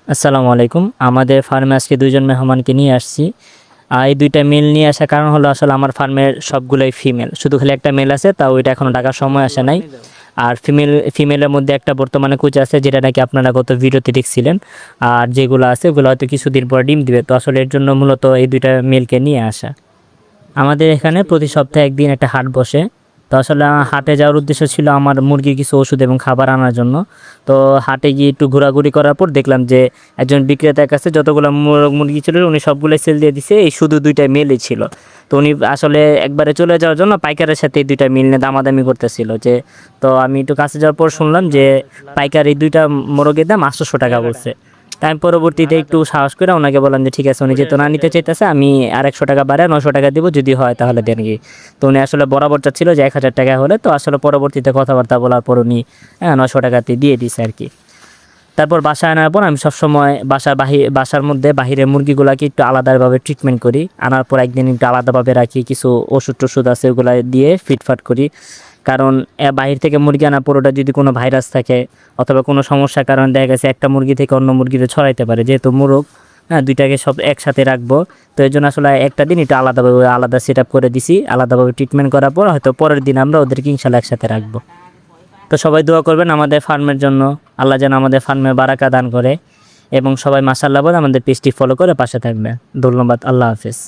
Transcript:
আসসালামু আলাইকুম। আমাদের ফার্মে আজকে ২ জন মেহমানকে নিয়ে আসছি। এই ২ টা মেল নিয়ে আসার কারণ হলো আসলে আমার ফার্মের সবগুলাই ফিমেল। শুধু খালি একটা মেল আছে, তাও ওইটা এখনো ডাকার সময় আসে নাই। আর ফিমেলের মধ্যে একটা বর্তমানে কুচা আছে, যেটা নাকি আপনারা গত ভিডিওতে দেখছিলেন। আর যেগুলো আছে ওগুলো হয়তো কিছুদিন পর ডিম দিবে। তো আসলে এর জন্য মূলত এই ২ টা মেলকে নিয়ে আসা। আমাদের এখানে প্রতি সপ্তাহে ১ দিন একটা হাট বসে। তো আসলে হাটে যাওয়ার উদ্দেশ্য ছিল আমার মুরগির কিছু ওষুধ এবং খাবার আনার জন্য। তো হাটে গিয়ে একটু ঘোরাঘুরি করার পর দেখলাম যে একজন বিক্রেতার কাছে যতগুলো মুরগি ছিল উনি সবগুলোই সেল দিয়ে দিছে। এই শুধু ২ টা মেলই ছিল। তো উনি আসলে একবারে চলে যাওয়ার জন্য পাইকারের সাথে এই ২ টা মিল নিয়ে দামাদামি করতেছিল যে, তো আমি একটু কাছে যাওয়ার পর শুনলাম যে পাইকার এই ২ টা মোরগের দাম ৳৮০০ বলছে। তাই আমি পরবর্তীতে একটু সাহস করে ওনাকে বললাম যে, ঠিক আছে, উনি যেহেতু না নিতে চাইতেছে আমি আর ৳১০০ বাড়ায় ৳৯০০ দিব, যদি হয় তাহলে দেন কি। তো উনি আসলে বরাবর চাচ্ছিল যে ৳১,০০০ হলে, তো আসলে পরবর্তীতে কথাবার্তা বলার পর উনি ৳৯০০ দিয়ে দিছে আরকি। তারপর বাসায় আনার পর আমি সবসময় বাসার মধ্যে বাহিরের মুরগিগুলাকে একটু আলাদাভাবে ট্রিটমেন্ট করি। আনার পর একদিন একটু আলাদাভাবে রাখি। কিছু ওষুধ-টষুধ আছে ওগুলা দিয়ে ফিটফাট করি। কারণ বাহির থেকে মুরগি আনার পর ওটা যদি কোনো ভাইরাস থাকে অথবা কোনো সমস্যার কারণে দেখা গেছে একটা মুরগি থেকে অন্য মুরগিতে ছড়াইতে পারে। যেহেতু মোরগ, ২ টাকে সব একসাথে রাখবো। তো এজন্য আসলে একটা দিন একটু আলাদাভাবে আলাদা সেটআপ করে দিছি। আলাদাভাবে ট্রিটমেন্ট করার পর হয়তো পরের দিন আমরা ওদেরকে ইনশাআল্লাহ একসাথে রাখবো। তো সবাই দোয়া করবেন আমাদের ফার্মের জন্য। আল্লাহ যেন আমাদের ফার্মে বারাকা দান করে এবং সবাই মাশাআল্লাহ বলে আমাদের পেজটি ফলো করে পাশে থাকবেন। ধন্যবাদ। আল্লাহ হাফেজ।